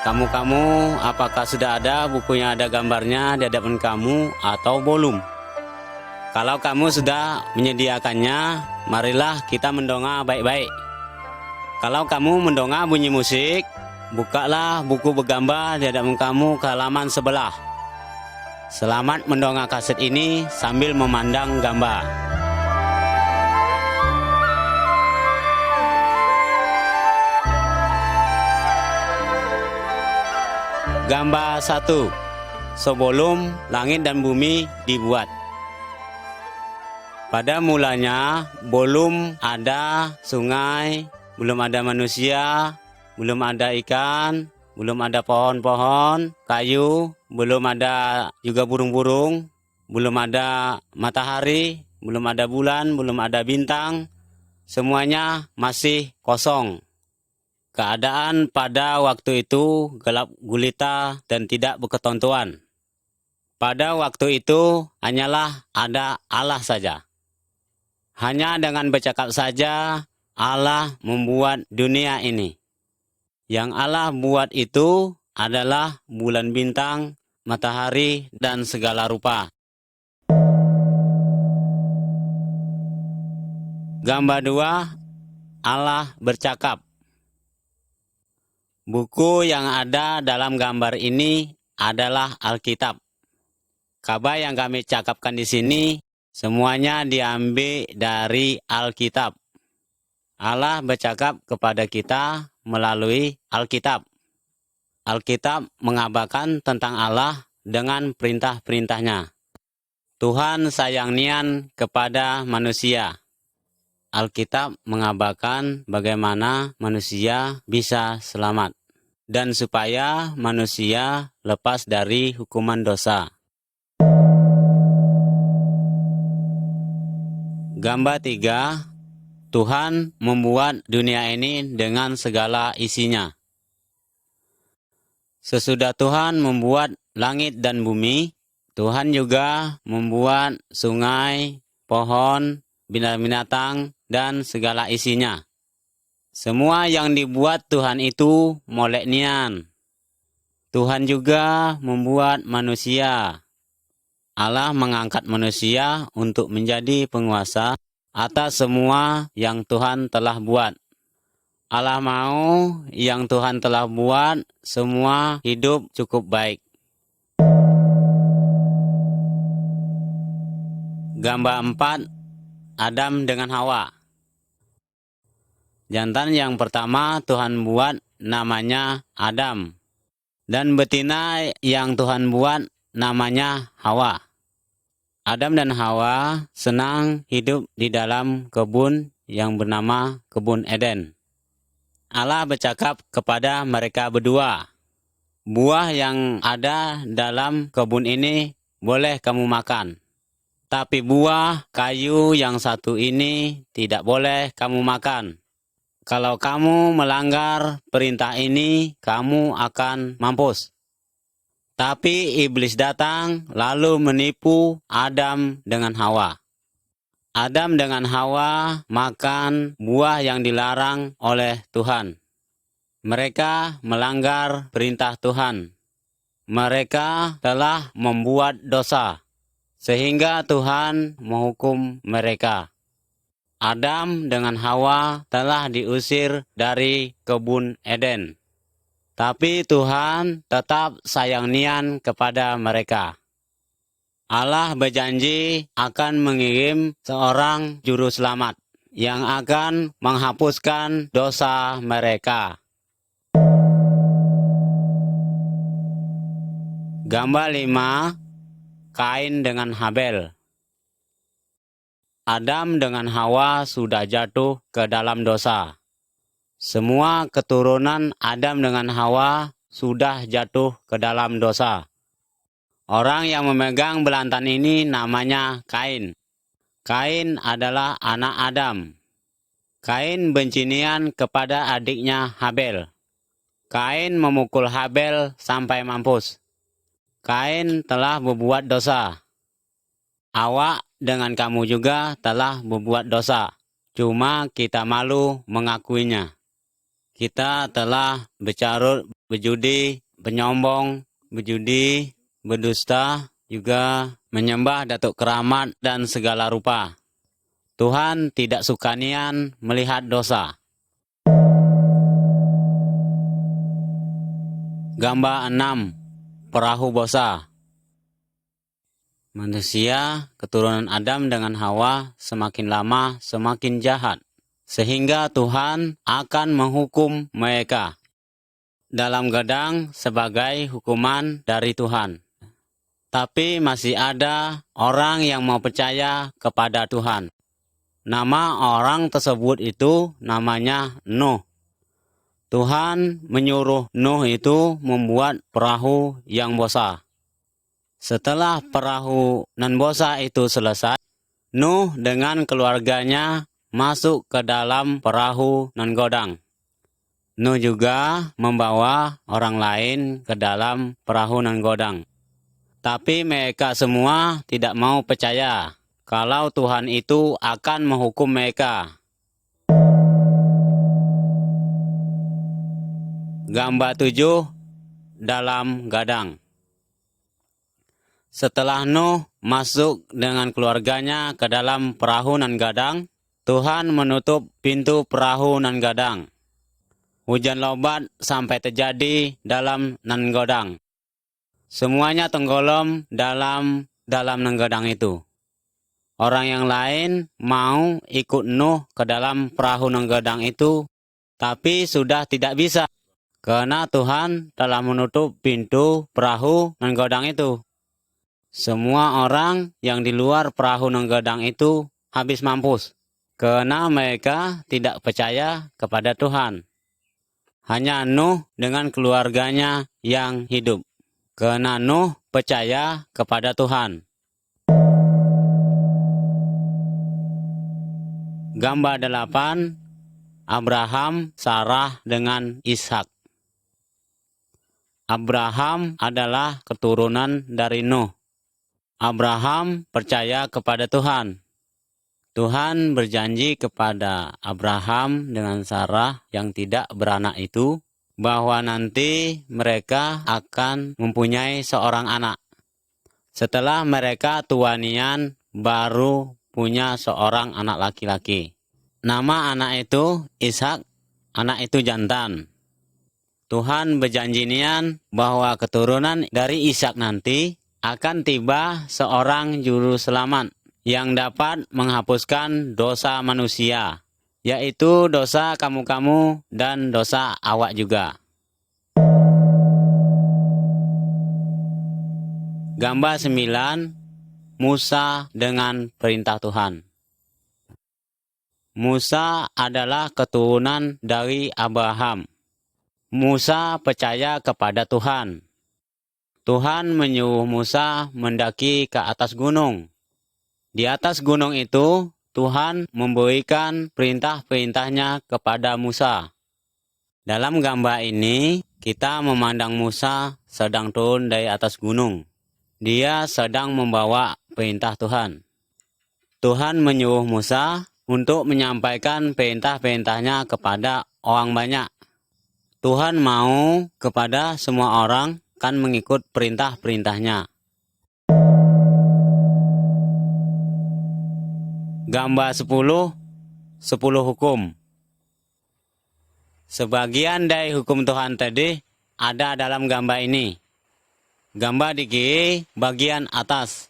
Kamu-kamu, apakah sudah ada bukunya ada gambarnya di hadapan kamu atau belum? Kalau kamu sudah menyediakannya, marilah kita mendongak baik-baik. Kalau kamu mendongak bunyi musik, bukalah buku bergambar di hadapan kamu ke halaman sebelah. Selamat mendongak kaset ini sambil memandang gambar. Gambar 1. Sebelum langit dan bumi dibuat. Pada mulanya belum ada sungai, belum ada manusia, belum ada ikan, belum ada pohon-pohon, kayu, belum ada juga burung-burung, belum ada matahari, belum ada bulan, belum ada bintang, semuanya masih kosong. Keadaan pada waktu itu gelap gulita dan tidak berketentuan. Pada waktu itu hanyalah ada Allah saja. Hanya dengan bercakap saja Allah membuat dunia ini. Yang Allah buat itu adalah bulan bintang, matahari, dan segala rupa. Gambar 2. Allah bercakap. Buku yang ada dalam gambar ini adalah Alkitab. Kabar yang kami cakapkan di sini semuanya diambil dari Alkitab. Allah bercakap kepada kita melalui Alkitab. Alkitab mengabarkan tentang Allah dengan perintah-perintahnya. Tuhan sayang nian kepada manusia. Alkitab mengabarkan bagaimana manusia bisa selamat dan supaya manusia lepas dari hukuman dosa. Gambar 3. Tuhan membuat dunia ini dengan segala isinya. Sesudah Tuhan membuat langit dan bumi, Tuhan juga membuat sungai, pohon, binatang-binatang, dan segala isinya. Semua yang dibuat Tuhan itu molek nian. Tuhan juga membuat manusia. Allah mengangkat manusia untuk menjadi penguasa atas semua yang Tuhan telah buat. Allah mau yang Tuhan telah buat semua hidup cukup baik. Gambar 4. Adam dengan Hawa. Jantan yang pertama Tuhan buat namanya Adam. Dan betina yang Tuhan buat namanya Hawa. Adam dan Hawa senang hidup di dalam kebun yang bernama Kebun Eden. Allah bercakap kepada mereka berdua, buah yang ada dalam kebun ini boleh kamu makan. Tapi buah kayu yang satu ini tidak boleh kamu makan. Kalau kamu melanggar perintah ini, kamu akan mampus. Tapi iblis datang lalu menipu Adam dengan Hawa. Adam dengan Hawa makan buah yang dilarang oleh Tuhan. Mereka melanggar perintah Tuhan. Mereka telah membuat dosa, sehingga Tuhan menghukum mereka. Adam dengan Hawa telah diusir dari kebun Eden. Tapi Tuhan tetap sayang nian kepada mereka. Allah berjanji akan mengirim seorang juru selamat yang akan menghapuskan dosa mereka. Gambar 5. Kain dengan Habel. Adam dengan Hawa sudah jatuh ke dalam dosa. Semua keturunan Adam dengan Hawa sudah jatuh ke dalam dosa. Orang yang memegang belantan ini namanya Kain. Kain adalah anak Adam. Kain benci nian kepada adiknya Habel. Kain memukul Habel sampai mampus. Kain telah berbuat dosa. Awak dengan kamu juga telah berbuat dosa. Cuma kita malu mengakuinya. kita telah bercarut, berjudi, penyombong, berjudi, berdusta, juga menyembah datuk keramat dan segala rupa. Tuhan tidak suka nian melihat dosa. Gambar 6. Perahu Bosa. Manusia, keturunan Adam dengan Hawa semakin lama semakin jahat, sehingga Tuhan akan menghukum mereka dalam gedang sebagai hukuman dari Tuhan. Tapi masih ada orang yang mau percaya kepada Tuhan. Nama orang tersebut itu namanya Nuh. Tuhan menyuruh Nuh itu membuat perahu yang bosa. Setelah perahu nan bosa itu selesai, Nuh dengan keluarganya masuk ke dalam perahu nan godang. Nuh juga membawa orang lain ke dalam perahu nan godang. Tapi mereka semua tidak mau percaya kalau Tuhan itu akan menghukum mereka. Gambar 7. Dalam gadang. Setelah Nuh masuk dengan keluarganya ke dalam perahu nan gadang, Tuhan menutup pintu perahu nan gadang. Hujan lebat sampai terjadi dalam nan gadang. Semuanya tenggelam dalam nan gadang itu. Orang yang lain mau ikut Nuh ke dalam perahu nan gadang itu, tapi sudah tidak bisa, karena Tuhan telah menutup pintu perahu nan gadang itu. Semua orang yang di luar perahu nan gadang itu habis mampus, karena mereka tidak percaya kepada Tuhan. Hanya Nuh dengan keluarganya yang hidup, karena Nuh percaya kepada Tuhan. Gambar 8. Abraham, Sarah dengan Ishak. Abraham adalah keturunan dari Nuh. Abraham percaya kepada Tuhan. Tuhan berjanji kepada Abraham dengan Sarah yang tidak beranak itu, bahwa nanti mereka akan mempunyai seorang anak. Setelah mereka tua nian, baru punya seorang anak laki-laki. Nama anak itu Ishak, anak itu jantan. Tuhan berjanji nian bahwa keturunan dari Ishak nanti akan tiba seorang juru selamat yang dapat menghapuskan dosa manusia, yaitu dosa kamu-kamu dan dosa awak juga. Gambar 9. Musa dengan perintah Tuhan. Musa adalah keturunan dari Abraham. Musa percaya kepada Tuhan. Tuhan menyuruh Musa mendaki ke atas gunung. Di atas gunung itu, Tuhan memberikan perintah-perintahnya kepada Musa. Dalam gambar ini, kita memandang Musa sedang turun dari atas gunung. Dia sedang membawa perintah Tuhan. Tuhan menyuruh Musa untuk menyampaikan perintah-perintahnya kepada orang banyak. Tuhan mau kepada semua orang kan mengikut perintah-perintahnya. Gambar 10. 10 hukum. Sebagian dari hukum Tuhan tadi ada dalam gambar ini. Gambar di kiri bagian atas.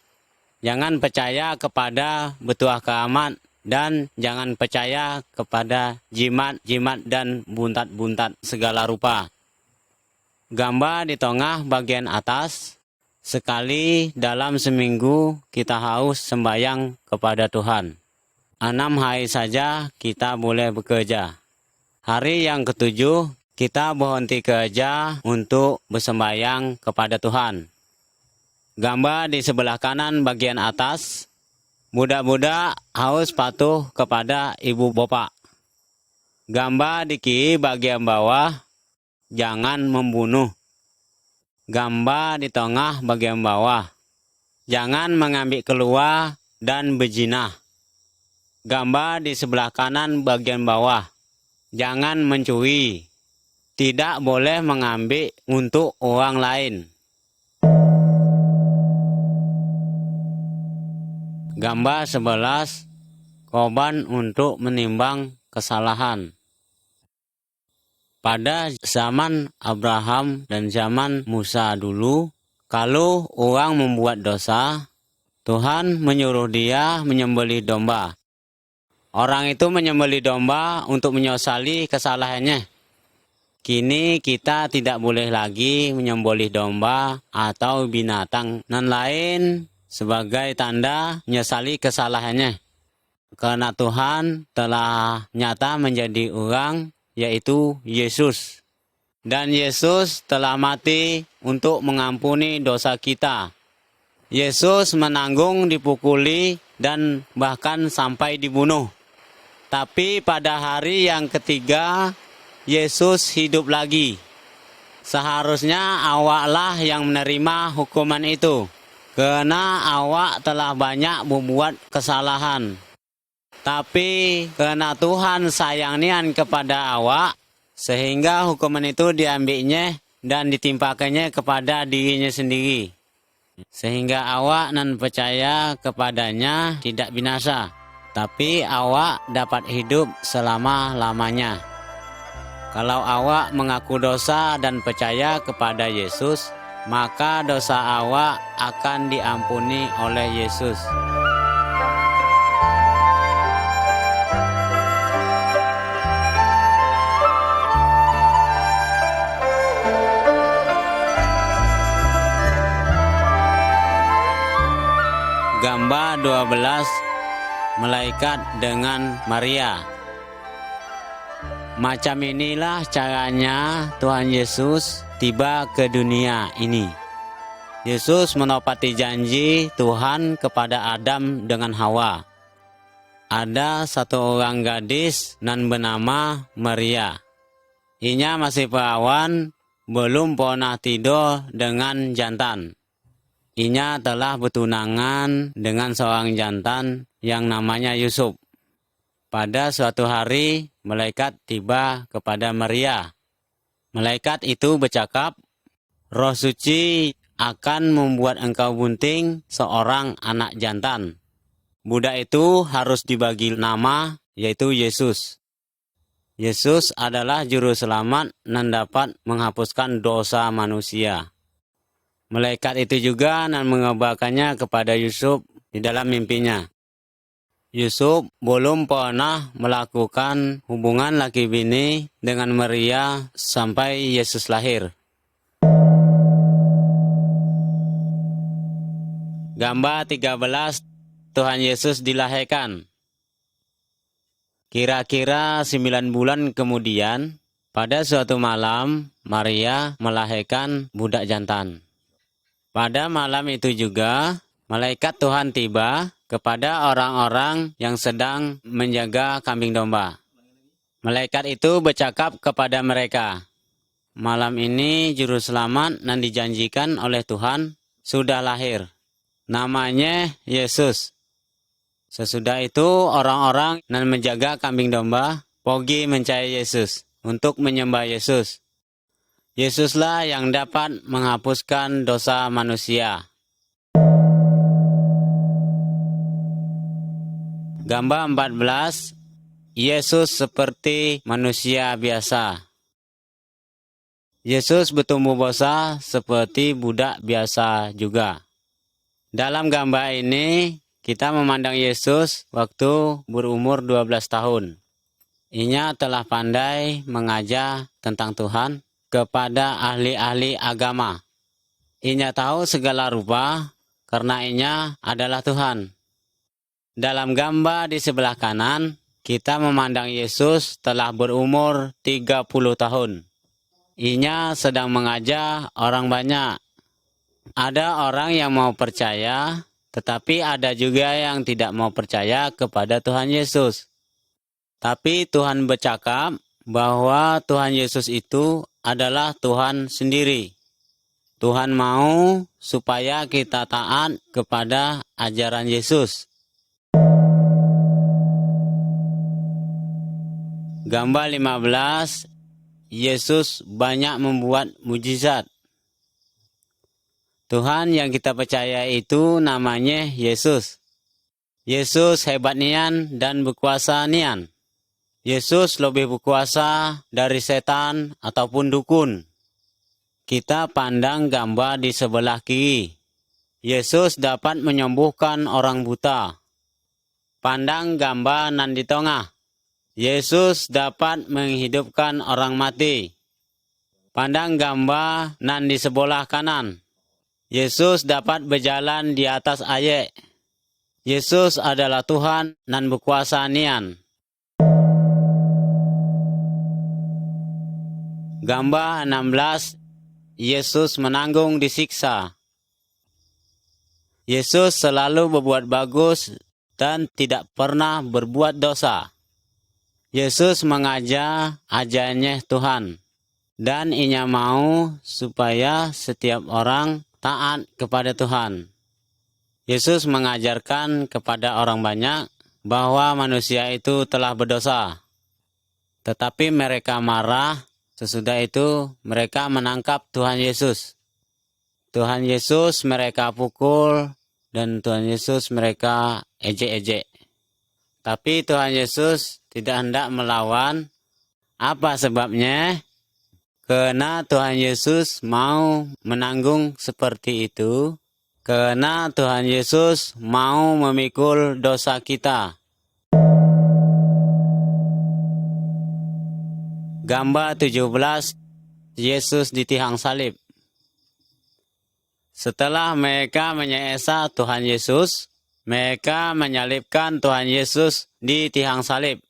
Jangan percaya kepada betuah keramat dan jangan percaya kepada jimat-jimat dan buntat-buntat segala rupa. Gambar di tengah bagian atas, sekali dalam seminggu kita harus sembahyang kepada Tuhan. 6 hari saja kita boleh bekerja. Hari yang ke-7 kita berhenti kerja untuk bersembahyang kepada Tuhan. Gambar di sebelah kanan bagian atas, budak-budak harus patuh kepada ibu bapak. Gambar di kiri bagian bawah, jangan membunuh. Gambar di tengah bagian bawah, jangan mengambil keluar dan berzina. Gambar di sebelah kanan bagian bawah, jangan mencuri. tidak boleh mengambil untuk orang lain. Gambar 11, korban untuk menimbang kesalahan. Pada zaman Abraham dan zaman Musa dulu, kalau orang membuat dosa, Tuhan menyuruh dia menyembelih domba. Orang itu menyembelih domba untuk menyesali kesalahannya. Kini kita tidak boleh lagi menyembelih domba atau binatang nan lain sebagai tanda menyesali kesalahannya. Karena Tuhan telah nyata menjadi orang, yaitu Yesus. Dan Yesus telah mati untuk mengampuni dosa kita. Yesus menanggung dipukuli dan bahkan sampai dibunuh. Tapi pada hari yang ketiga, Yesus hidup lagi. Seharusnya awaklah yang menerima hukuman itu, karena awak telah banyak membuat kesalahan. Tapi karena Tuhan sayang nian kepada awak, sehingga hukuman itu diambilnya dan ditimpakannya kepada dirinya sendiri. Sehingga awak nan percaya kepadanya tidak binasa, tapi awak dapat hidup selama-lamanya. Kalau awak mengaku dosa dan percaya kepada Yesus, maka dosa awak akan diampuni oleh Yesus. Gambar 12, malaikat dengan Maria. Macam inilah caranya Tuhan Yesus tiba ke dunia ini. Yesus menepati janji Tuhan kepada Adam dengan Hawa. Ada satu orang gadis nan bernama Maria. Inya masih perawan, belum pernah tidur dengan jantan. Inya telah bertunangan dengan seorang jantan yang namanya Yusuf. Pada suatu hari, malaikat tiba kepada Maria. Malaikat itu bercakap, Roh Suci akan membuat engkau bunting seorang anak jantan. Budak itu harus dibagi nama, yaitu Yesus. Yesus adalah juru selamat yang dapat menghapuskan dosa manusia. Malaikat itu juga nan mengabarkannya kepada Yusuf di dalam mimpinya. Yusuf belum pernah melakukan hubungan laki bini dengan Maria sampai Yesus lahir. Gambar 13, Tuhan Yesus dilahirkan. Kira-kira 9 bulan kemudian, pada suatu malam, Maria melahirkan budak jantan. Pada malam itu juga, malaikat Tuhan tiba kepada orang-orang yang sedang menjaga kambing domba. Malaikat itu bercakap kepada mereka, malam ini juru selamat yang dijanjikan oleh Tuhan sudah lahir. Namanya Yesus. Sesudah itu orang-orang yang menjaga kambing domba pergi mencari Yesus untuk menyembah Yesus. Yesuslah yang dapat menghapuskan dosa manusia. Gambar 14, Yesus seperti manusia biasa. Yesus bertumbuh besar seperti budak biasa juga. Dalam gambar ini, kita memandang Yesus waktu berumur 12 tahun. Inya telah pandai mengajar tentang Tuhan kepada ahli-ahli agama. Inya tahu segala rupa karena inya adalah Tuhan. Dalam gambar di sebelah kanan, kita memandang Yesus telah berumur 30 tahun. Inya sedang mengajar orang banyak. Ada orang yang mau percaya, tetapi ada juga yang tidak mau percaya kepada Tuhan Yesus. Tapi Tuhan bercakap bahwa Tuhan Yesus itu adalah Tuhan sendiri. Tuhan mau supaya kita taat kepada ajaran Yesus. Gambar 15, Yesus banyak membuat mujizat. Tuhan yang kita percaya itu namanya Yesus. Yesus hebat nian dan berkuasa nian. Yesus lebih berkuasa dari setan ataupun dukun. Kita pandang gambar di sebelah kiri. Yesus dapat menyembuhkan orang buta. Pandang gambar nan di tengah. Yesus dapat menghidupkan orang mati. Pandang gambar nan di sebelah kanan. Yesus dapat berjalan di atas air. Yesus adalah Tuhan nan berkuasa nian. Gambar 16, Yesus menanggung disiksa. Yesus selalu berbuat bagus dan tidak pernah berbuat dosa. Yesus mengajar ajarnya Tuhan, dan Ia mau supaya setiap orang taat kepada Tuhan. Yesus mengajarkan kepada orang banyak bahwa manusia itu telah berdosa. Tetapi mereka marah, sesudah itu mereka menangkap Tuhan Yesus. Tuhan Yesus mereka pukul, dan Tuhan Yesus mereka ejek-ejek. Tapi Tuhan Yesus tidak hendak melawan. Apa sebabnya? Karena Tuhan Yesus mau menanggung seperti itu. Karena Tuhan Yesus mau memikul dosa kita. Gambar 17, Yesus di tiang salib. Setelah mereka menyiksa Tuhan Yesus, mereka menyalibkan Tuhan Yesus di tiang salib.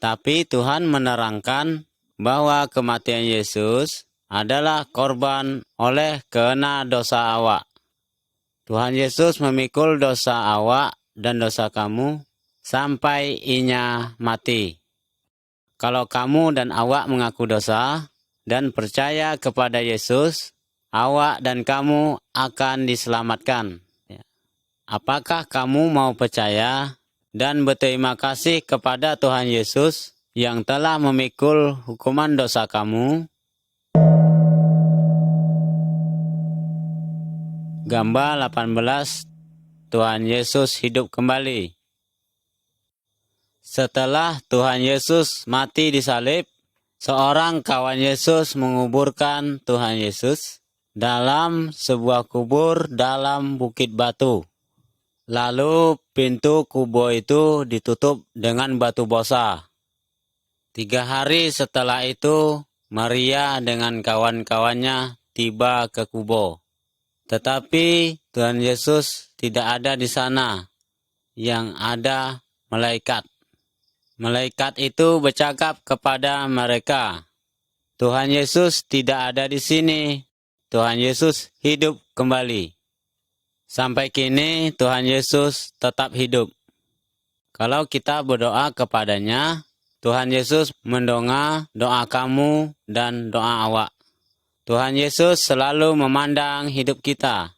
Tapi Tuhan menerangkan bahwa kematian Yesus adalah korban oleh karena dosa awak. Tuhan Yesus memikul dosa awak dan dosa kamu sampai Ia mati. Kalau kamu dan awak mengaku dosa dan percaya kepada Yesus, awak dan kamu akan diselamatkan. Apakah kamu mau percaya dan berterima kasih kepada Tuhan Yesus yang telah memikul hukuman dosa kamu? Gambar 18, Tuhan Yesus hidup kembali. Setelah Tuhan Yesus mati di salib, seorang kawan Yesus menguburkan Tuhan Yesus dalam sebuah kubur dalam bukit batu. Lalu pintu kubur itu ditutup dengan batu bosa. 3 hari setelah itu, Maria dengan kawan-kawannya tiba ke kubur. Tetapi Tuhan Yesus tidak ada di sana. Yang ada malaikat. Malaikat itu bercakap kepada mereka, Tuhan Yesus tidak ada di sini. Tuhan Yesus hidup kembali. Sampai kini Tuhan Yesus tetap hidup. Kalau kita berdoa kepadanya, Tuhan Yesus mendengar doa kamu dan doa awak. Tuhan Yesus selalu memandang hidup kita.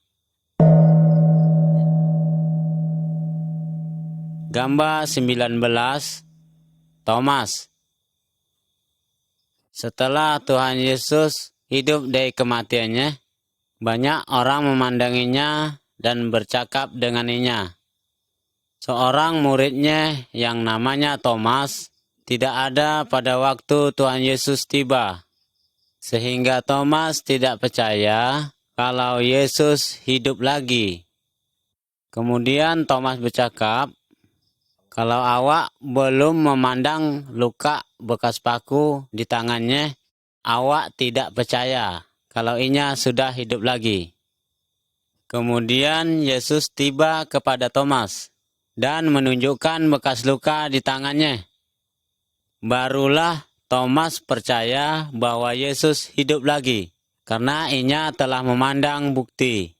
Gambar 19, Thomas. Setelah Tuhan Yesus hidup dari kematiannya, banyak orang memandanginya dan bercakap denganinya. Seorang muridnya yang namanya Thomas tidak ada pada waktu Tuhan Yesus tiba. Sehingga Thomas tidak percaya kalau Yesus hidup lagi. Kemudian Thomas bercakap, kalau awak belum memandang luka bekas paku di tangannya, awak tidak percaya kalau Ia sudah hidup lagi. Kemudian Yesus tiba kepada Thomas dan menunjukkan bekas luka di tangannya. Barulah Thomas percaya bahwa Yesus hidup lagi, karena Ia telah memandang bukti.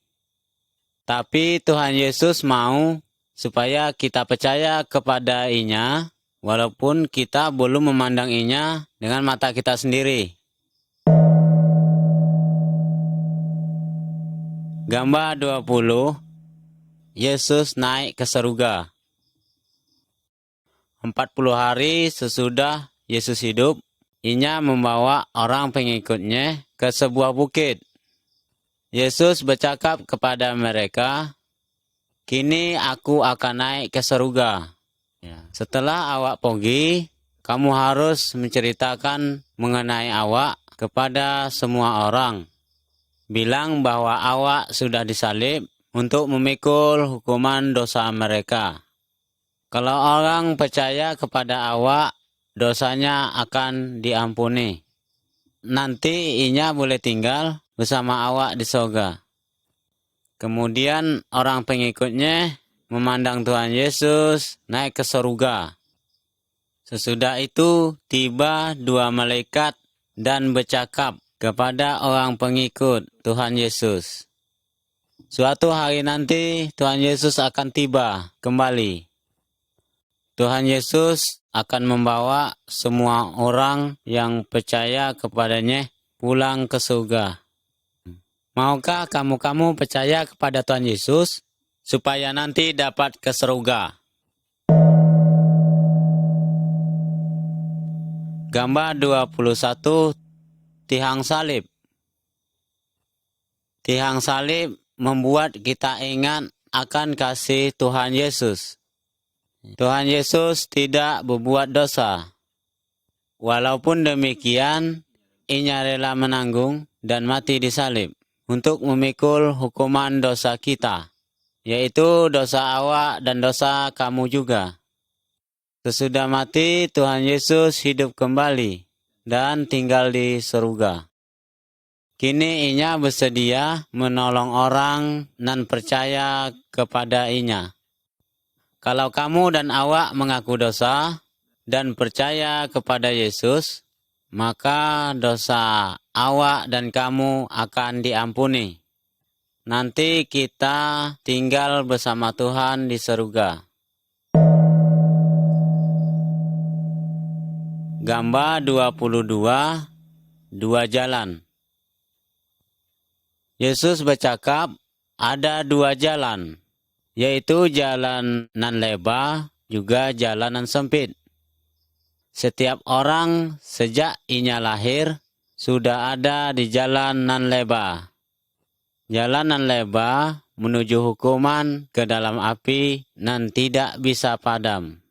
Tapi Tuhan Yesus mau supaya kita percaya kepada Ia, walaupun kita belum memandang Ia dengan mata kita sendiri. Gambar 20, Yesus naik ke surga. 40 hari sesudah Yesus hidup, Inya membawa orang pengikutnya ke sebuah bukit. Yesus bercakap kepada mereka, "Kini aku akan naik ke surga. Setelah awak pergi, kamu harus menceritakan mengenai awak kepada semua orang. Bilang bahwa awak sudah disalib untuk memikul hukuman dosa mereka. Kalau orang percaya kepada awak, dosanya akan diampuni. Nanti inya boleh tinggal bersama awak di surga." Kemudian orang pengikutnya memandang Tuhan Yesus naik ke surga. Sesudah itu tiba dua malaikat dan bercakap kepada orang pengikut Tuhan Yesus. Suatu hari nanti Tuhan Yesus akan tiba kembali. Tuhan Yesus akan membawa semua orang yang percaya kepadanya pulang ke surga. Maukah kamu percaya kepada Tuhan Yesus supaya nanti dapat ke surga? Gambar 21, tiang salib. Tiang salib membuat kita ingat akan kasih Tuhan Yesus. Tuhan Yesus tidak berbuat dosa. Walaupun demikian, Inya rela menanggung dan mati di salib untuk memikul hukuman dosa kita, yaitu dosa awak dan dosa kamu juga. Sesudah mati, Tuhan Yesus hidup kembali dan tinggal di surga. Kini Inya bersedia menolong orang dan percaya kepada Inya. Kalau kamu dan awak mengaku dosa dan percaya kepada Yesus, maka dosa awak dan kamu akan diampuni. Nanti kita tinggal bersama Tuhan di surga. Gambar 22, dua jalan. Yesus bercakap, ada dua jalan, yaitu jalan nan lebar, juga jalan nan sempit. Setiap orang sejak Inya lahir, sudah ada di jalan nan lebar. Jalan nan lebar menuju hukuman ke dalam api nan tidak bisa padam.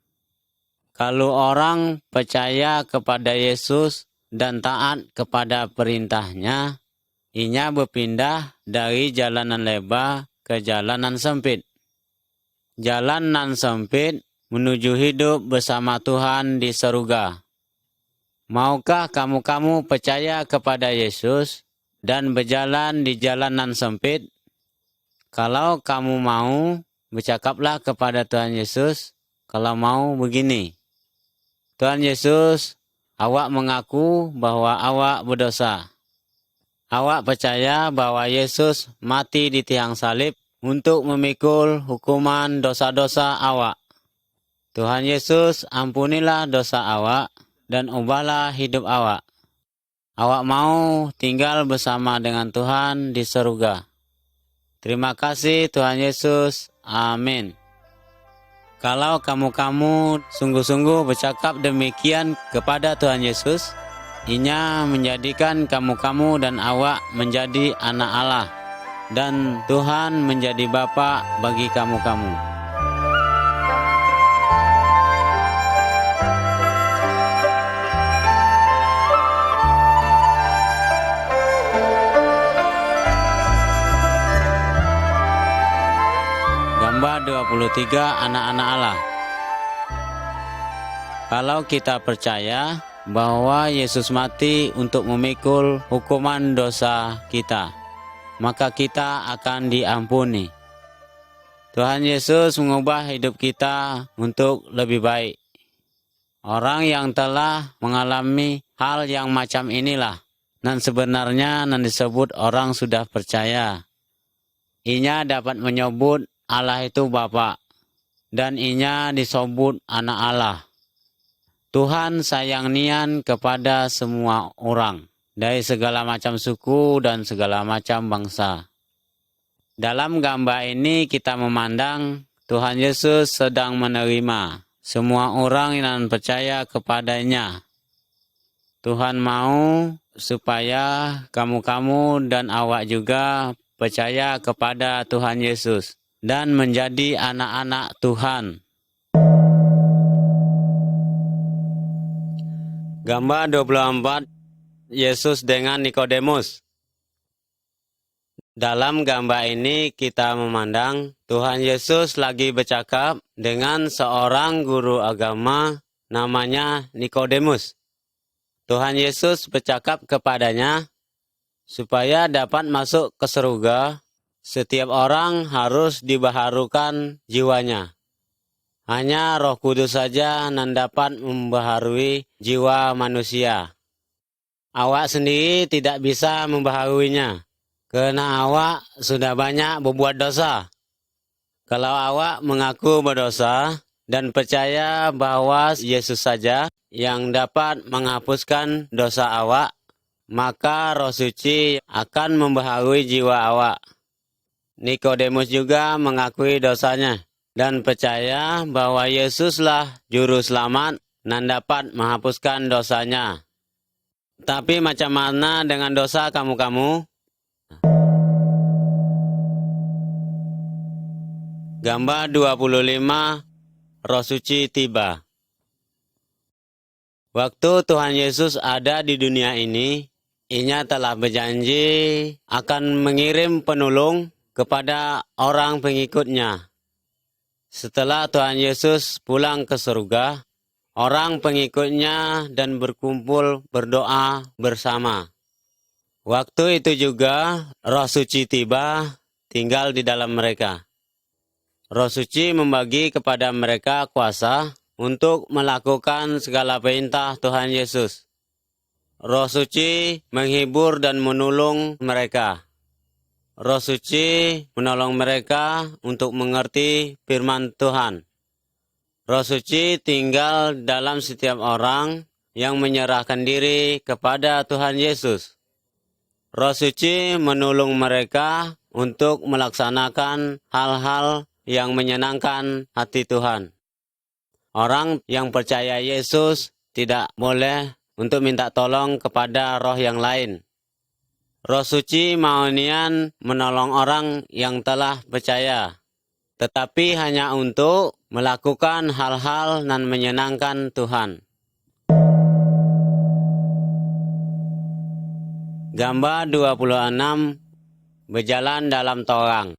Kalau orang percaya kepada Yesus dan taat kepada perintahnya, Inya berpindah dari jalanan lebar ke jalanan sempit. Jalan nan sempit menuju hidup bersama Tuhan di surga. Maukah kamu percaya kepada Yesus dan berjalan di jalan nan sempit? Kalau kamu mau, bercakaplah kepada Tuhan Yesus. Kalau mau begini, "Tuhan Yesus, awak mengaku bahwa awak berdosa. Awak percaya bahwa Yesus mati di tiang salib untuk memikul hukuman dosa-dosa awak. Tuhan Yesus, ampunilah dosa awak dan ubahlah hidup awak. Awak mau tinggal bersama dengan Tuhan di surga. Terima kasih Tuhan Yesus. Amin." Kalau kamu sungguh-sungguh bercakap demikian kepada Tuhan Yesus, Inya menjadikan kamu dan awak menjadi anak Allah, dan Tuhan menjadi Bapa bagi kamu. Gambar 23, anak-anak Allah. Kalau kita percaya bahwa Yesus mati untuk memikul hukuman dosa kita, maka kita akan diampuni. Tuhan Yesus mengubah hidup kita untuk lebih baik. Orang yang telah mengalami hal yang macam inilah, dan sebenarnya disebut orang sudah percaya. Inya dapat menyebut Allah itu Bapa, dan Inya disebut anak Allah. Tuhan sayang nian kepada semua orang, dari segala macam suku dan segala macam bangsa. Dalam gambar ini kita memandang Tuhan Yesus sedang menerima semua orang yang percaya kepadanya. Tuhan mau supaya kamu-kamu dan awak juga percaya kepada Tuhan Yesus dan menjadi anak-anak Tuhan. Gambar 24, Yesus dengan Nikodemus. Dalam gambar ini kita memandang Tuhan Yesus lagi bercakap dengan seorang guru agama namanya Nikodemus. Tuhan Yesus bercakap kepadanya, supaya dapat masuk ke surga, setiap orang harus dibaharukan jiwanya. Hanya Roh Kudus saja yang dapat membaharui jiwa manusia. Awak sendiri tidak bisa membaharuinya, karena awak sudah banyak berbuat dosa. Kalau awak mengaku berdosa dan percaya bahwa Yesus saja yang dapat menghapuskan dosa awak, maka Roh Suci akan membaharui jiwa awak. Nikodemus juga mengakui dosanya dan percaya bahwa Yesuslah juru selamat dan dapat menghapuskan dosanya. Tapi macam mana dengan dosa kamu-kamu? Gambar 25, Roh Suci tiba. Waktu Tuhan Yesus ada di dunia ini, Ia telah berjanji akan mengirim penolong kepada orang pengikutnya. Setelah Tuhan Yesus pulang ke surga, orang pengikutnya dan berkumpul berdoa bersama. Waktu itu juga Roh Suci tiba, tinggal di dalam mereka. Roh Suci membagi kepada mereka kuasa untuk melakukan segala perintah Tuhan Yesus. Roh Suci menghibur dan menolong mereka. Roh Suci menolong mereka untuk mengerti firman Tuhan. Roh Suci tinggal dalam setiap orang yang menyerahkan diri kepada Tuhan Yesus. Roh Suci menolong mereka untuk melaksanakan hal-hal yang menyenangkan hati Tuhan. Orang yang percaya Yesus tidak boleh untuk minta tolong kepada roh yang lain. Roh Suci mau nian menolong orang yang telah percaya, tetapi hanya untuk melakukan hal-hal yang menyenangkan Tuhan. Gambar 26, berjalan dalam torang.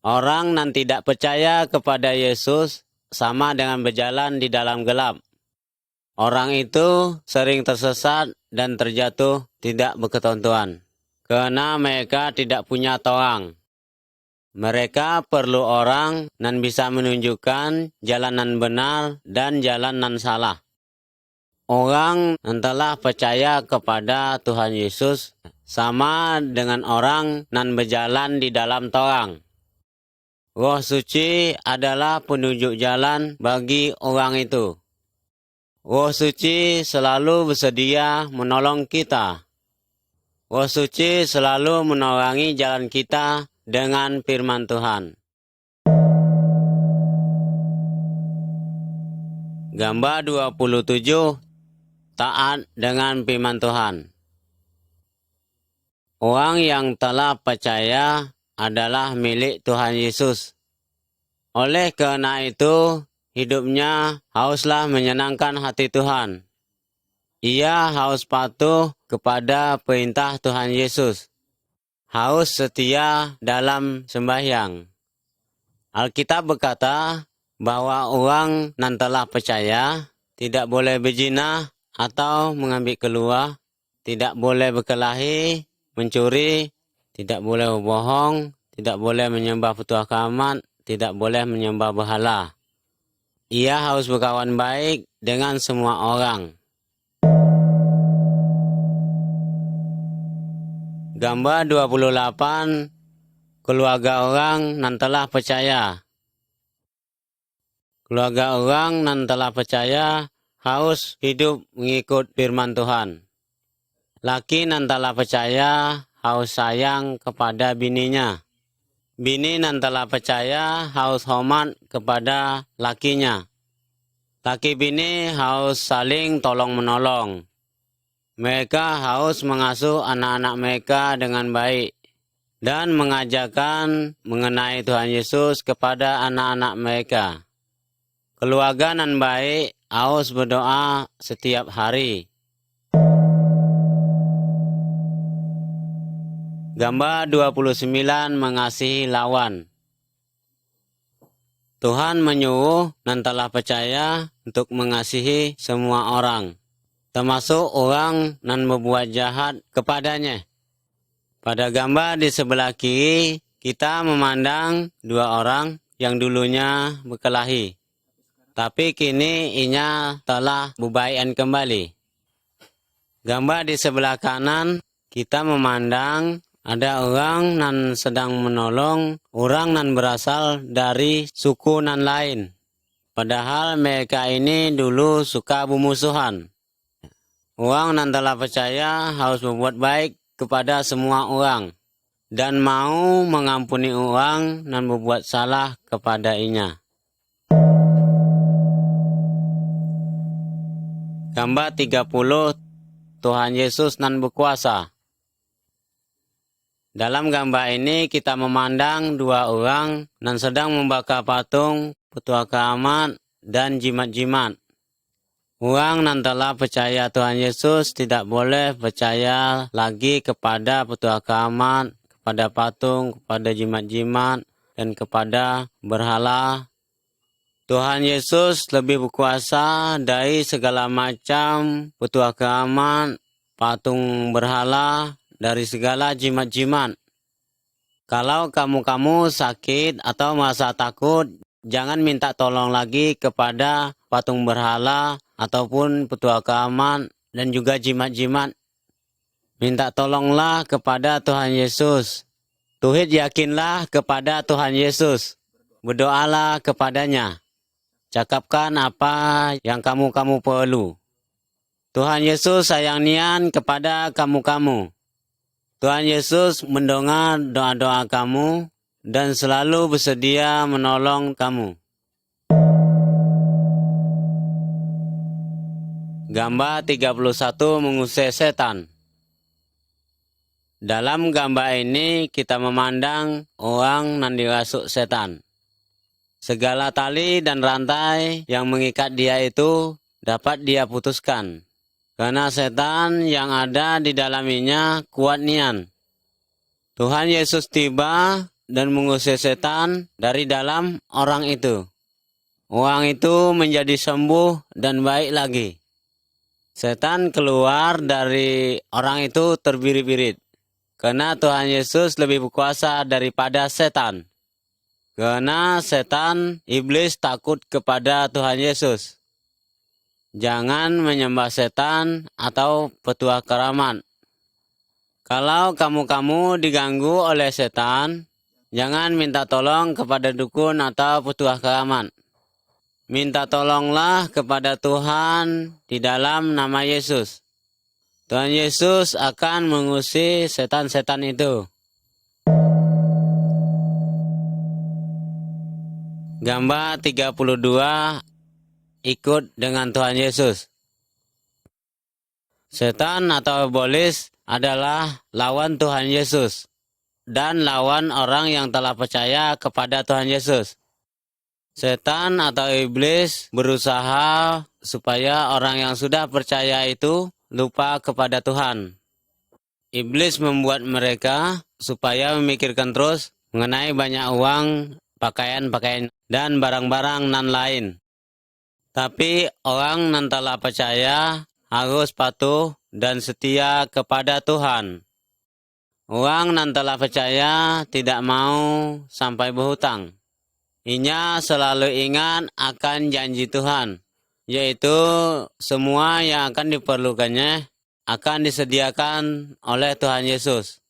Orang yang tidak percaya kepada Yesus sama dengan berjalan di dalam gelap. Orang itu sering tersesat dan terjatuh tidak berketentuan, karena mereka tidak punya torang. Mereka perlu orang yang bisa menunjukkan jalan yang benar dan jalan yang salah. Orang yang telah percaya kepada Tuhan Yesus sama dengan orang yang berjalan di dalam torang. Roh Suci adalah penunjuk jalan bagi orang itu. Roh Suci selalu bersedia menolong kita. Roh Suci selalu menerangi jalan kita dengan firman Tuhan. Gambar 27, taat dengan firman Tuhan. Orang yang telah percaya adalah milik Tuhan Yesus. Oleh karena itu, hidupnya haruslah menyenangkan hati Tuhan. Ia harus patuh kepada perintah Tuhan Yesus. Harus setia dalam sembahyang. Alkitab berkata bahwa orang yang telah percaya tidak boleh berzina atau mengambil keluar, tidak boleh berkelahi, mencuri, tidak boleh berbohong, tidak boleh menyembah petua keramat, tidak boleh menyembah berhala. Ia harus berkawan baik dengan semua orang. Gambar 28, keluarga orang yang telah percaya. Keluarga orang yang telah percaya harus hidup mengikut firman Tuhan. Laki yang telah percaya harus sayang kepada bininya. Bini yang telah percaya harus hormat kepada lakinya. Laki bini harus saling tolong-menolong. Mereka harus mengasuh anak-anak mereka dengan baik dan mengajarkan mengenai Tuhan Yesus kepada anak-anak mereka. Keluarga nan baik harus berdoa setiap hari. Gambar 29 mengasihi lawan. Tuhan menyuruh nan telah percaya untuk mengasihi semua orang, termasuk orang nan berbuat jahat kepadanya. Pada gambar di sebelah kiri, kita memandang dua orang yang dulunya berkelahi. Tapi kini inya telah berbaikan kembali. Gambar di sebelah kanan, kita memandang ada orang nan sedang menolong orang nan berasal dari suku nan lain. Padahal mereka ini dulu suka bermusuhan. Orang nan telah percaya harus berbuat baik kepada semua orang dan mau mengampuni orang nan berbuat salah kepada inya. Gambar 30, Tuhan Yesus nan berkuasa. Dalam gambar ini kita memandang dua orang nan sedang membakar patung, petua keramat, dan jimat-jimat. Orang nan telah percaya Tuhan Yesus tidak boleh percaya lagi kepada petua keramat, kepada patung, kepada jimat-jimat, dan kepada berhala. Tuhan Yesus lebih berkuasa dari segala macam petua keramat, patung berhala, dari segala jimat-jimat. Kalau kamu sakit atau merasa takut, jangan minta tolong lagi kepada patung berhala ataupun petua keramat dan juga jimat-jimat. Minta tolonglah kepada Tuhan Yesus. Tuhid yakinlah kepada Tuhan Yesus. Berdoalah kepadanya. Cakapkan apa yang kamu perlu. Tuhan Yesus sayang nian kepada kamu. Tuhan Yesus mendengar doa-doa kamu dan selalu bersedia menolong kamu. Gambar 31 mengusir setan. Dalam gambar ini kita memandang orang yang dirasuk setan. Segala tali dan rantai yang mengikat dia itu dapat dia putuskan. Karena setan yang ada di dalamnya kuat nian. Tuhan Yesus tiba dan mengusir setan dari dalam orang itu. Orang itu menjadi sembuh dan baik lagi. Setan keluar dari orang itu terbirit-birit. Karena Tuhan Yesus lebih berkuasa daripada setan. Karena setan, iblis takut kepada Tuhan Yesus. Jangan menyembah setan atau petua keramat. Kalau kamu diganggu oleh setan, jangan minta tolong kepada dukun atau petua keramat. Minta tolonglah kepada Tuhan di dalam nama Yesus. Tuhan Yesus akan mengusir setan-setan itu. Gambar 32, ikut dengan Tuhan Yesus. Setan atau iblis adalah lawan Tuhan Yesus dan lawan orang yang telah percaya kepada Tuhan Yesus. Setan atau iblis berusaha supaya orang yang sudah percaya itu lupa kepada Tuhan. Iblis membuat mereka supaya memikirkan terus mengenai banyak uang, pakaian-pakaian, dan barang-barang nan lain. Tapi orang yang telah percaya harus patuh dan setia kepada Tuhan. Orang yang telah percaya tidak mau sampai berhutang. Inya selalu ingat akan janji Tuhan, yaitu semua yang akan diperlukannya akan disediakan oleh Tuhan Yesus.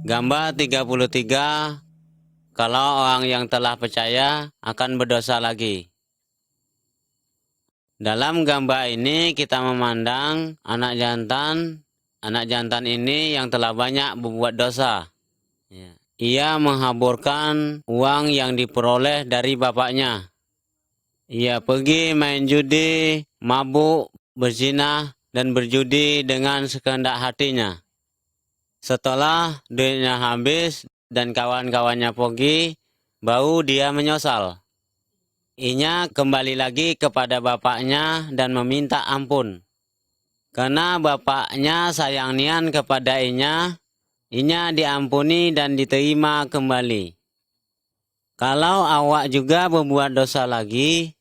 Gambar 33, kalau orang yang telah percaya akan berdosa lagi. Dalam gambar ini kita memandang anak jantan. Anak jantan ini yang telah banyak berbuat dosa. ia menghaburkan uang yang diperoleh dari bapaknya. Ia pergi main judi, mabuk, berzina, dan berjudi dengan sekehendak hatinya. Setelah duitnya habis dan kawan-kawannya pergi, baru dia menyesal. Inya kembali lagi kepada bapaknya dan meminta ampun. Karena bapaknya sayang nian kepada inya diampuni dan diterima kembali. Kalau awak juga berbuat dosa lagi,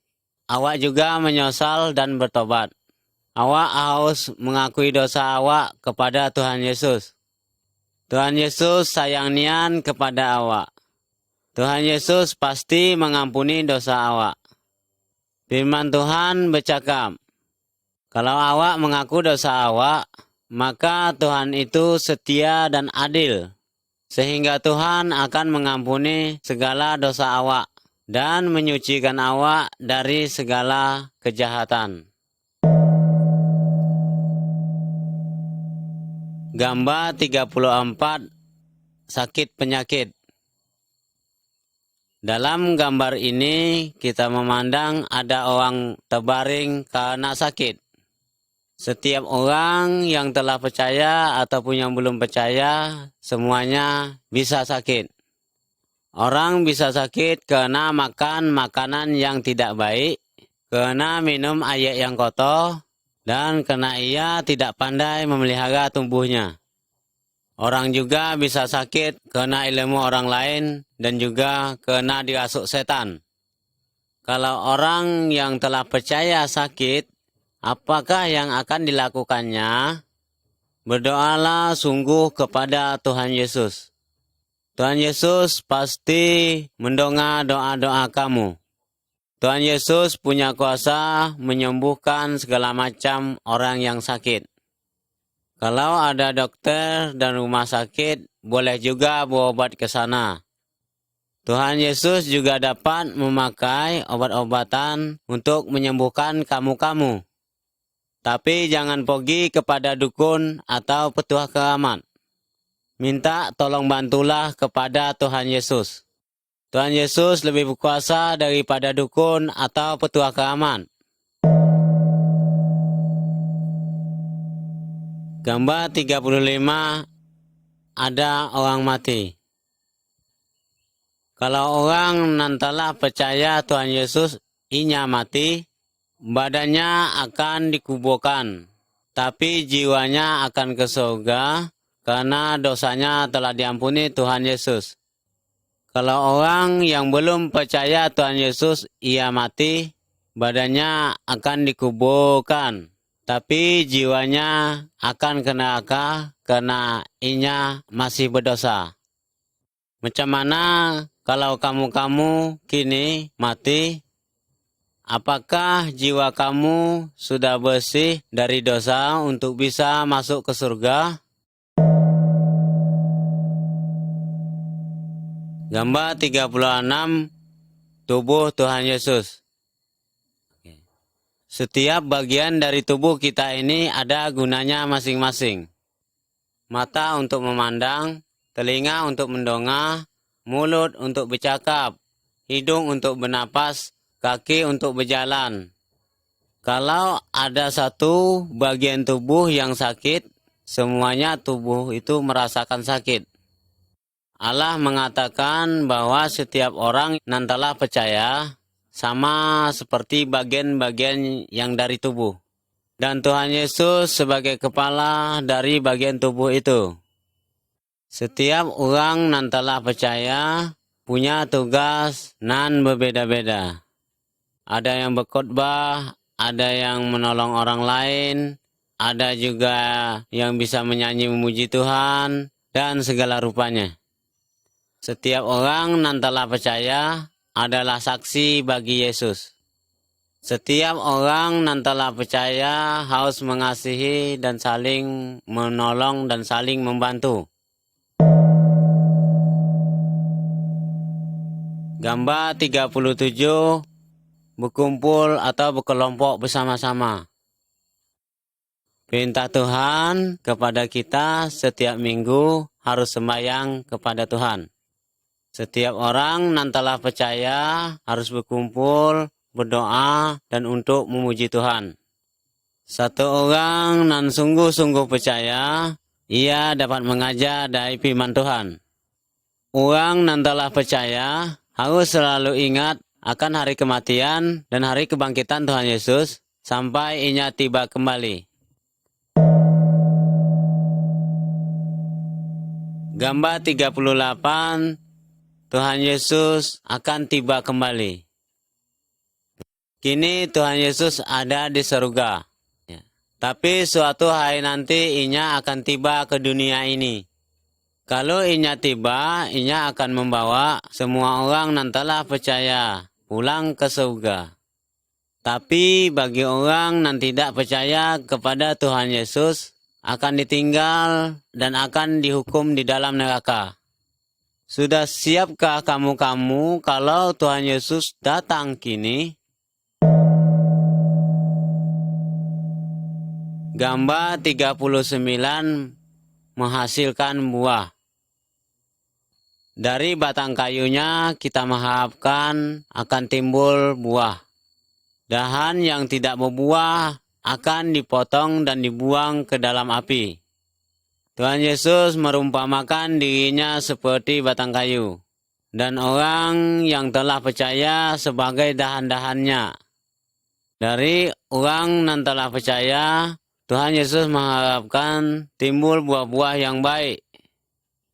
awak juga menyesal dan bertobat. Awak harus mengakui dosa awak kepada Tuhan Yesus. Tuhan Yesus sayang nian kepada awak. Tuhan Yesus pasti mengampuni dosa awak. Firman Tuhan bercakap, kalau awak mengaku dosa awak, maka Tuhan itu setia dan adil, sehingga Tuhan akan mengampuni segala dosa awak dan menyucikan awak dari segala kejahatan. Gambar 34, sakit penyakit. Dalam gambar ini kita memandang ada orang terbaring karena sakit. Setiap orang yang telah percaya ataupun yang belum percaya, semuanya bisa sakit. Orang bisa sakit karena makan makanan yang tidak baik, karena minum air yang kotor, dan karena ia tidak pandai memelihara tubuhnya. Orang juga bisa sakit karena ilmu orang lain dan juga karena dirasuk setan. Kalau orang yang telah percaya sakit, apakah yang akan dilakukannya? Berdoalah sungguh kepada Tuhan Yesus. Tuhan Yesus pasti mendengar doa-doa kamu. Tuhan Yesus punya kuasa menyembuhkan segala macam orang yang sakit. Kalau ada dokter dan rumah sakit, boleh juga berobat ke sana. Tuhan Yesus juga dapat memakai obat-obatan untuk menyembuhkan kamu-kamu. Tapi jangan pergi kepada dukun atau petuah keramat. Minta tolong bantulah kepada Tuhan Yesus. Tuhan Yesus lebih berkuasa daripada dukun atau petuah keramat. Gambar 35, ada orang mati. Kalau orang nantilah percaya Tuhan Yesus, inya mati, badannya akan dikuburkan, tapi jiwanya akan ke surga karena dosanya telah diampuni Tuhan Yesus. Kalau orang yang belum percaya Tuhan Yesus, ia mati, badannya akan dikuburkan, tapi jiwanya akan ke neraka karena inya masih berdosa. Macam mana kalau kamu kini mati? Apakah jiwa kamu sudah bersih dari dosa untuk bisa masuk ke surga? Gambar 36, tubuh Tuhan Yesus. Setiap bagian dari tubuh kita ini ada gunanya masing-masing. Mata untuk memandang, telinga untuk mendongak, mulut untuk bercakap, hidung untuk bernapas, kaki untuk berjalan. Kalau ada satu bagian tubuh yang sakit, semuanya tubuh itu merasakan sakit. Allah mengatakan bahwa setiap orang nantilah percaya sama seperti bagian-bagian yang dari tubuh. Dan Tuhan Yesus sebagai kepala dari bagian tubuh itu. Setiap orang nantilah percaya punya tugas nan berbeda-beda. Ada yang berkhotbah, ada yang menolong orang lain, ada juga yang bisa menyanyi memuji Tuhan, dan segala rupanya. Setiap orang nantilah percaya adalah saksi bagi Yesus. Setiap orang nantilah percaya harus mengasihi dan saling menolong dan saling membantu. Gambar 37, berkumpul atau berkelompok bersama-sama. Perintah Tuhan kepada kita setiap minggu harus sembahyang kepada Tuhan. Setiap orang nan telah percaya harus berkumpul, berdoa, dan untuk memuji Tuhan. Satu orang nan sungguh-sungguh percaya, ia dapat mengajar dari firman Tuhan. Orang nan telah percaya harus selalu ingat akan hari kematian dan hari kebangkitan Tuhan Yesus sampai inya tiba kembali. Gambar 38, Tuhan Yesus akan tiba kembali. Kini Tuhan Yesus ada di surga. Tapi suatu hari nanti inya akan tiba ke dunia ini. Kalau inya tiba, inya akan membawa semua orang yang telah percaya pulang ke surga. Tapi bagi orang yang tidak percaya kepada Tuhan Yesus, akan ditinggal dan akan dihukum di dalam neraka. Sudah siapkah kamu-kamu kalau Tuhan Yesus datang kini? Gambar 39 menghasilkan buah. Dari batang kayunya kita mengharapkan akan timbul buah. Dahan yang tidak berbuah akan dipotong dan dibuang ke dalam api. Tuhan Yesus merumpamakan dirinya seperti batang kayu, dan orang yang telah percaya sebagai dahan-dahannya. Dari orang yang telah percaya, Tuhan Yesus mengharapkan timbul buah-buah yang baik.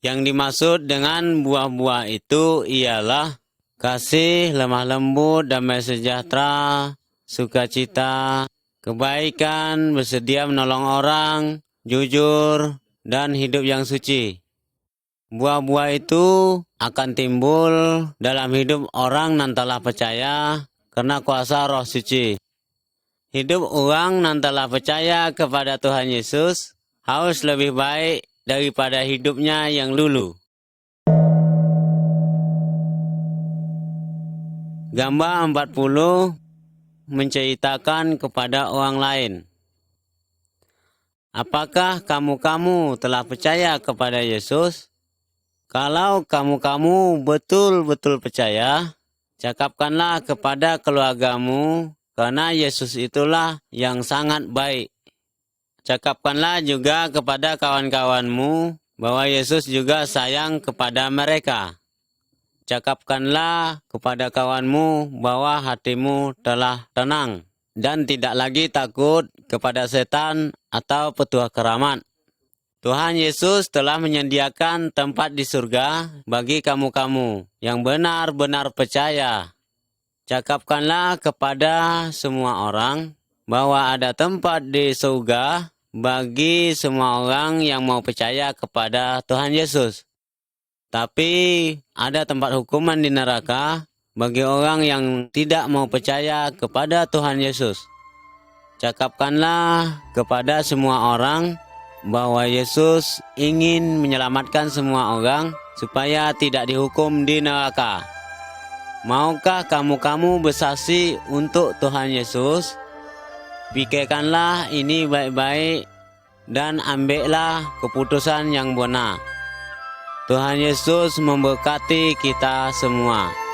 Yang dimaksud dengan buah-buah itu ialah kasih, lemah lembut, damai sejahtera, sukacita, kebaikan, bersedia menolong orang, jujur, dan hidup yang suci. Buah-buah itu akan timbul dalam hidup orang yang telah percaya karena kuasa Roh Suci. Hidup orang yang telah percaya kepada Tuhan Yesus harus lebih baik daripada hidupnya yang dulu. Gambar 40 menceritakan kepada orang lain. Apakah kamu-kamu telah percaya kepada Yesus? Kalau kamu-kamu betul-betul percaya, cakapkanlah kepada keluargamu, karena Yesus itulah yang sangat baik. Cakapkanlah juga kepada kawan-kawanmu bahwa Yesus juga sayang kepada mereka. Cakapkanlah kepada kawanmu bahwa hatimu telah tenang dan tidak lagi takut kepada setan atau petuah keramat. Tuhan Yesus telah menyediakan tempat di surga bagi kamu-kamu yang benar-benar percaya. Cakapkanlah kepada semua orang bahwa ada tempat di surga bagi semua orang yang mau percaya kepada Tuhan Yesus. Tapi ada tempat hukuman di neraka bagi orang yang tidak mau percaya kepada Tuhan Yesus. Cakapkanlah kepada semua orang bahwa Yesus ingin menyelamatkan semua orang supaya tidak dihukum di neraka. Maukah kamu-kamu bersaksi untuk Tuhan Yesus? Pikirkanlah ini baik-baik dan ambillah keputusan yang benar. Tuhan Yesus memberkati kita semua.